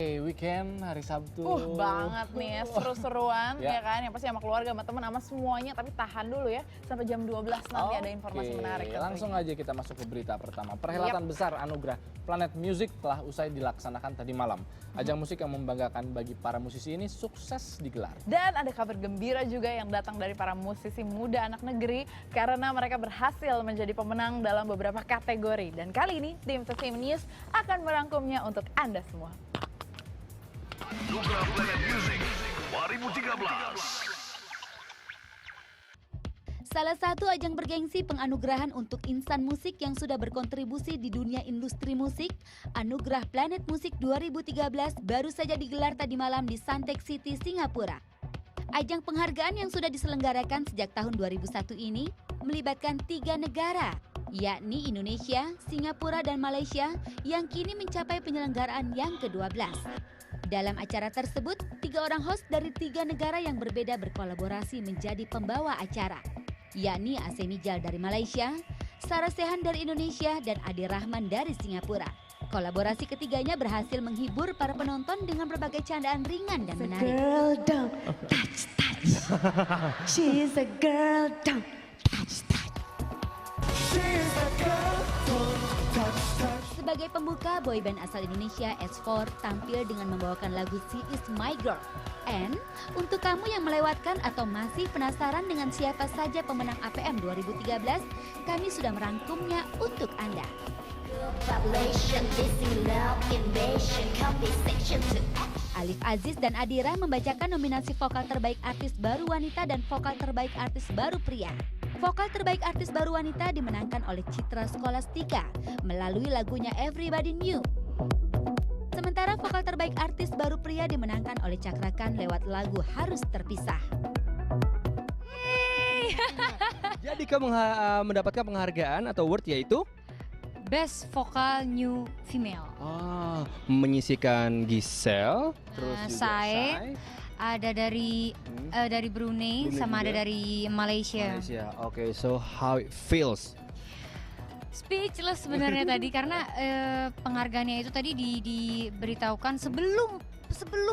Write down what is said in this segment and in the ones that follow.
Weekend hari Sabtu. Banget nih ya, seru-seruan Ya. ya kan, yang pasti sama keluarga, sama teman, sama semuanya. Tapi tahan dulu ya, sampai jam 12 nanti ada informasi menarik. Langsung aja kita masuk ke berita pertama. Perhelatan besar anugerah Planet Music telah usai dilaksanakan tadi malam. Ajang musik yang membanggakan bagi para musisi ini sukses digelar. Dan ada kabar gembira juga yang datang dari para musisi muda anak negeri karena mereka berhasil menjadi pemenang dalam beberapa kategori. Dan kali ini tim Entertainment News akan merangkumnya untuk Anda semua. Anugerah Planet Music 2013. Salah satu ajang bergengsi penganugerahan untuk insan musik yang sudah berkontribusi di dunia industri musik, Anugerah Planet Music 2013 baru saja digelar tadi malam di Suntec City, Singapura. Ajang penghargaan yang sudah diselenggarakan sejak tahun 2001 ini melibatkan 3 negara, yakni Indonesia, Singapura, dan Malaysia yang kini mencapai penyelenggaraan yang ke-12. Dalam acara tersebut, 3 orang host dari 3 negara yang berbeda berkolaborasi menjadi pembawa acara, yakni Asemijal dari Malaysia, Sarah Sehan dari Indonesia, dan Adi Rahman dari Singapura. Kolaborasi ketiganya berhasil menghibur para penonton dengan berbagai candaan ringan dan menarik. Girl, don't touch. She's a girl, don't touch. She's a girl, don't touch. Sebagai pembuka, boyband asal Indonesia S4 tampil dengan membawakan lagu She Is My Girl. And untuk kamu yang melewatkan atau masih penasaran dengan siapa saja pemenang APM 2013, kami sudah merangkumnya untuk Anda. Alif Aziz dan Adira membacakan nominasi vokal terbaik artis baru wanita dan vokal terbaik artis baru pria. Vokal terbaik artis baru wanita dimenangkan oleh Citra Scholastika melalui lagunya Everybody Knew. Sementara vokal terbaik artis baru pria dimenangkan oleh Cakra Khan lewat lagu Harus Terpisah. Jadi kamu mendapatkan penghargaan atau award yaitu Best Vocal New Female. Menyisikan Giselle, terus juga Sae, ada dari Brunei, Brunei sama juga. ada dari Malaysia. Oke, so how it feels? Speechless sebenarnya tadi karena penghargaannya itu tadi diberitahukan sebelum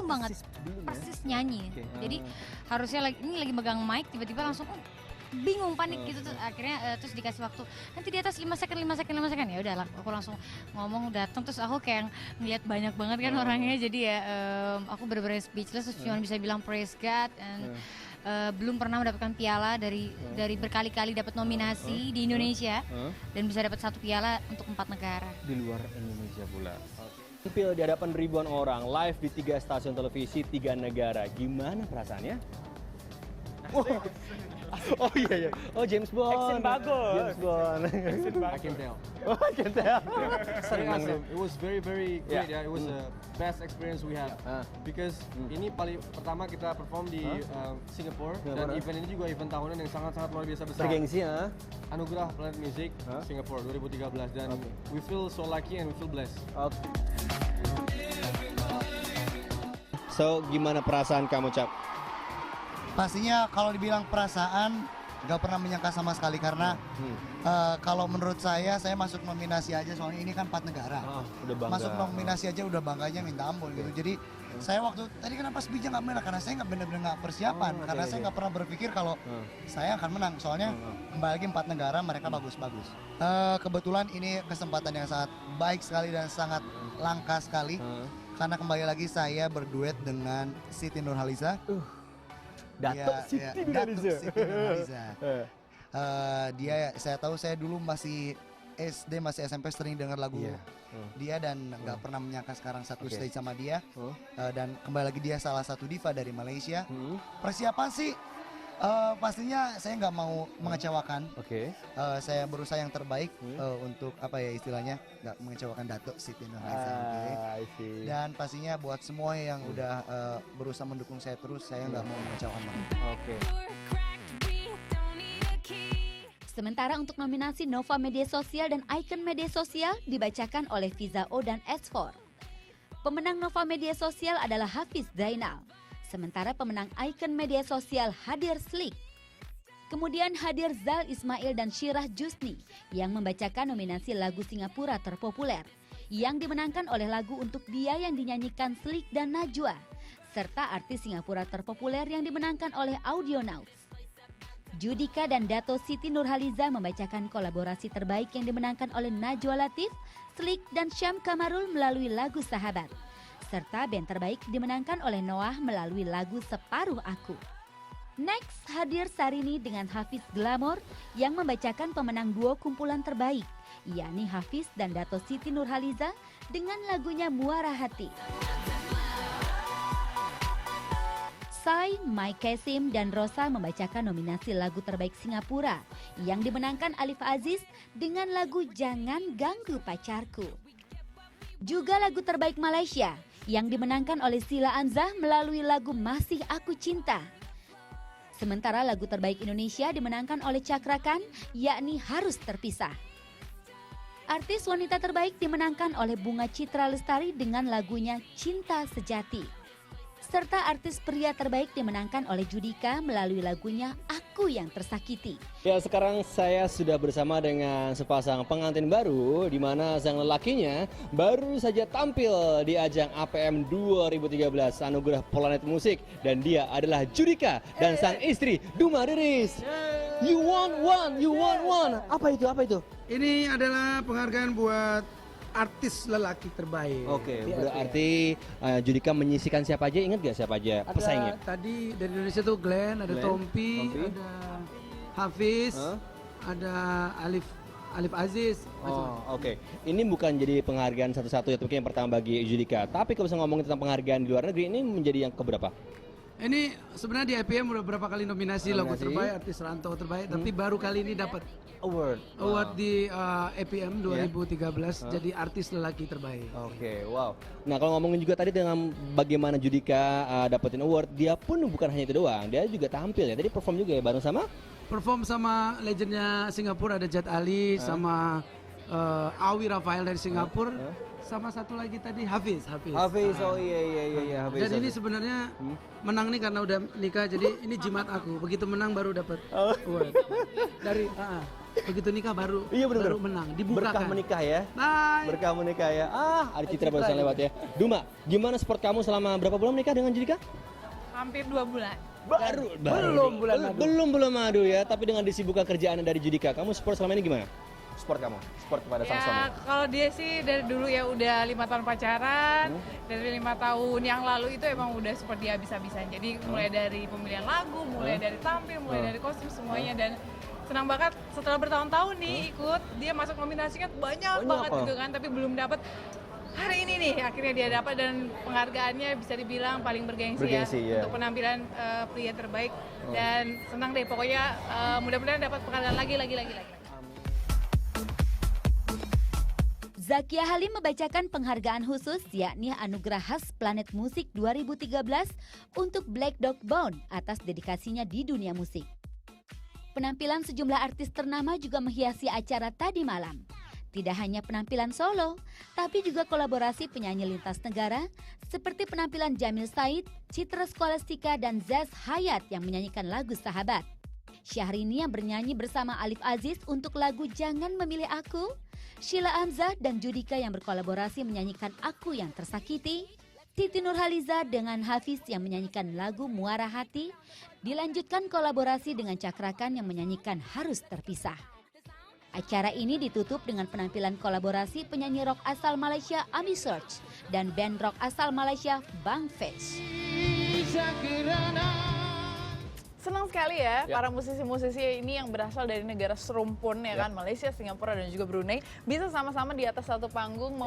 banget persis nyanyi. Oke, Jadi harusnya ini lagi megang mic, tiba-tiba langsung bingung, panik gitu, terus akhirnya terus dikasih waktu nanti di atas 5 second ya udah aku langsung ngomong datang, terus aku kayak ngeliat banyak banget kan orangnya, jadi ya aku bener-bener speechless, terus cuma bisa bilang praise God, and belum pernah mendapatkan piala dari berkali-kali dapat nominasi di Indonesia dan bisa dapat 1 piala untuk 4 negara Di luar Indonesia pula. Tampil di hadapan ribuan orang, live di 3 stasiun televisi, 3 negara. Gimana perasaannya? Oh iya. Oh James Bond. Accent bagus. James Bond. I can tell. Oh, I can tell. Serius, it was very great. Yeah, it was the best experience we had. Because ini paling pertama kita perform di Singapore, dan event ini juga event tahunan yang sangat luar biasa besar. Bergengsi ya. Anugerah Planet Music Singapore 2013, dan we feel so lucky and we feel blessed. So gimana perasaan kamu, Cap? Pastinya kalau dibilang perasaan nggak pernah menyangka sama sekali, karena kalau menurut saya masuk nominasi aja, soalnya ini kan 4 negara. Udah bangga. Masuk nominasi aja udah bangganya minta ampun gitu. Jadi saya waktu tadi kenapa speech nggak menang, karena saya nggak benar-benar nggak persiapan, karena saya nggak pernah berpikir kalau saya akan menang, soalnya kembali lagi 4 negara mereka bagus-bagus. Kebetulan ini kesempatan yang sangat baik sekali dan sangat langka sekali, karena kembali lagi saya berduet dengan Siti Nurhaliza. Datuk Siti Nurhaliza. Dia, saya tahu saya dulu masih SD, masih SMP sering dengar lagu dia, dan nggak pernah menyangka sekarang satu stage sama dia. Dan kembali lagi dia salah satu diva dari Malaysia. Persiapan sih pastinya saya nggak mau mengecewakan. Saya berusaha yang terbaik untuk apa ya istilahnya, nggak mengecewakan Datuk Siti Nurhaliza. Dan pastinya buat semua yang udah berusaha mendukung saya terus, saya nggak mau mengecewakan. Sementara untuk nominasi Nova Media Sosial dan Icon Media Sosial dibacakan oleh Fiza O dan S4. Pemenang Nova Media Sosial adalah Hafiz Zainal. Sementara pemenang Icon Media Sosial Hadir Slik. Kemudian hadir Zal Ismail dan Syirah Jusni yang membacakan nominasi lagu Singapura terpopuler. yang dimenangkan oleh lagu Untuk Dia yang dinyanyikan Slick dan Najwa, serta artis Singapura terpopuler yang dimenangkan oleh Audionauts. Judika dan Dato Siti Nurhaliza membacakan kolaborasi terbaik yang dimenangkan oleh Najwa Latif, Slick dan Syam Kamarul melalui lagu Sahabat, serta band terbaik dimenangkan oleh Noah melalui lagu Separuh Aku. Next hadir Sarini dengan Hafiz Glamor yang membacakan pemenang duo kumpulan terbaik, yakni Hafiz dan Dato Siti Nurhaliza dengan lagunya Muara Hati. Sai, Mike Kasim, dan Rosa membacakan nominasi lagu terbaik Singapura yang dimenangkan Alif Aziz dengan lagu Jangan Ganggu Pacarku. Juga lagu terbaik Malaysia yang dimenangkan oleh Sila Anzah melalui lagu Masih Aku Cinta. Sementara lagu terbaik Indonesia dimenangkan oleh Cakrakan, yakni Harus Terpisah. Artis wanita terbaik dimenangkan oleh Bunga Citra Lestari dengan lagunya Cinta Sejati. Serta artis pria terbaik dimenangkan oleh Judika melalui lagunya Aku Yang Tersakiti. Ya, sekarang saya sudah bersama dengan sepasang pengantin baru di mana sang lelakinya baru saja tampil di ajang APM 2013 Anugerah Planet Musik dan dia adalah Judika dan sang istri Duma Riris. You want one. Apa itu? Ini adalah penghargaan buat artis lelaki terbaik. Oke, berarti Judika menyisikan siapa aja? Ingat gak siapa aja pesaingnya? Tadi dari Indonesia tuh Glenn, ada Tompi, ada Hafiz, ada Alif Aziz. Oke. Ini bukan jadi penghargaan satu-satu ya, mungkin yang pertama bagi Judika. Tapi kalau bisa ngomongin tentang penghargaan di luar negeri, ini menjadi yang keberapa? Ini sebenarnya di IPM udah berapa kali nominasi lagu terbaik, artis rantau terbaik, tapi baru kali ini dapat award di IPM 2013 jadi artis lelaki terbaik. Oke, wow. Nah, kalau ngomongin juga tadi dengan bagaimana Judika dapetin award, dia pun bukan hanya itu doang, dia juga tampil ya. Tadi perform juga ya bareng sama? Perform sama legendnya Singapura, ada Jad Ali, sama Awi Rafael dari Singapura. Sama satu lagi tadi Hafiz. Oh iya Hafiz. Dan ini sebenarnya menang nih karena udah nikah, jadi ini jimat aku. Begitu menang baru dapat award. Dari begitu nikah baru menang, dibukakan. Berkah menikah ya. Nah, berkah menikah ya. Ada Citra barusan lewat ya. Duma, gimana sport kamu selama berapa bulan menikah dengan Judika? Hampir 2 bulan. Belum madu ya, tapi dengan disibukkan kerjaan dari Judika, kamu sport selama ini gimana? Sport kepada sang suami? Ya kalau dia sih dari dulu ya udah 5 tahun pacaran, dari 5 tahun yang lalu itu emang udah seperti habis-habisan. Jadi mulai dari pemilihan lagu, mulai dari tampil, mulai dari kostum semuanya, dan senang banget setelah bertahun-tahun nih ikut, dia masuk nominasi kan banyak banget gitu kan, tapi belum dapat. Hari ini nih akhirnya dia dapat, dan penghargaannya bisa dibilang paling bergengsi ya untuk penampilan pria terbaik, dan senang deh pokoknya, mudah-mudahan dapat penghargaan lagi. Zakia Halim membacakan penghargaan khusus yakni Anugerah Khas Planet Musik 2013 untuk Black Dog Bone atas dedikasinya di dunia musik. Penampilan sejumlah artis ternama juga menghiasi acara tadi malam. Tidak hanya penampilan solo, tapi juga kolaborasi penyanyi lintas negara seperti penampilan Jamil Said, Citra Scholastika, dan Zaz Hayat yang menyanyikan lagu Sahabat. Syahrini yang bernyanyi bersama Alif Aziz untuk lagu Jangan Memilih Aku, Sheila Amzah dan Judika yang berkolaborasi menyanyikan Aku Yang Tersakiti, Siti Nurhaliza dengan Hafiz yang menyanyikan lagu Muara Hati, dilanjutkan kolaborasi dengan Cakrakan yang menyanyikan Harus Terpisah. Acara ini ditutup dengan penampilan kolaborasi penyanyi rock asal Malaysia Ami Search dan band rock asal Malaysia Bang Fetch. Senang sekali ya para musisi-musisi ini yang berasal dari negara serumpun ya kan, Malaysia, Singapura, dan juga Brunei bisa sama-sama di atas satu panggung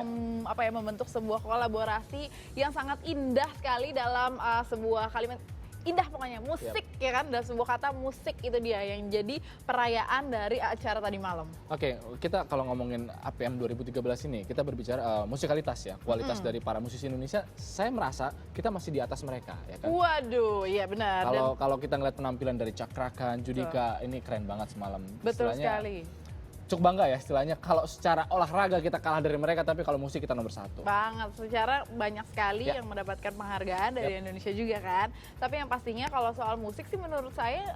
membentuk sebuah kolaborasi yang sangat indah sekali dalam sebuah kalimat indah pokoknya, musik ya kan, dan sebuah kata musik itu dia yang jadi perayaan dari acara tadi malam. Oke, kita kalau ngomongin APM 2013 ini, kita berbicara musikalitas ya, kualitas dari para musisi Indonesia, saya merasa kita masih di atas mereka ya kan. Waduh, iya benar. Kalau kita ngeliat penampilan dari Cakrakan, Judika, ini keren banget semalam. Betul sekali. cukup bangga ya istilahnya kalau secara olahraga kita kalah dari mereka, tapi kalau musik kita nomor 1. Banget, secara banyak sekali yang mendapatkan penghargaan dari Indonesia juga kan. Tapi yang pastinya kalau soal musik sih menurut saya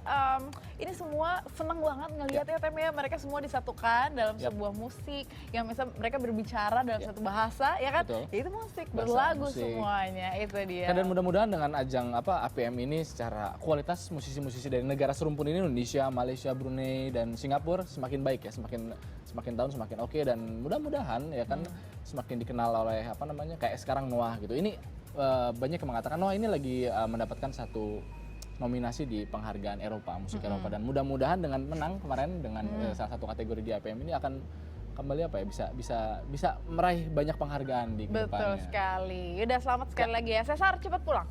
ini semua seneng banget ngelihat ya Tem ya, mereka semua disatukan dalam sebuah musik yang misal mereka berbicara dalam satu bahasa ya kan. Ya itu musik, berlagu semuanya, itu dia. Dan mudah-mudahan dengan ajang APM ini secara kualitas musisi-musisi dari negara serumpun ini, Indonesia, Malaysia, Brunei dan Singapura semakin baik ya, semakin tahun semakin oke, dan mudah-mudahan ya kan semakin dikenal oleh kayak sekarang Noah gitu. Ini banyak yang mengatakan Noah ini lagi mendapatkan satu nominasi di penghargaan Eropa, musik Eropa, dan mudah-mudahan dengan menang kemarin dengan salah satu kategori di APM ini akan kembali bisa meraih banyak penghargaan di kedepannya. Betul sekali. Udah selamat sekali lagi ya. Cesar cepat pulang.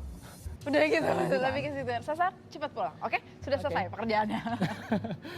Udah gitu, tapi ke situ. Cesar cepat pulang. Oke? Sudah selesai pekerjaannya.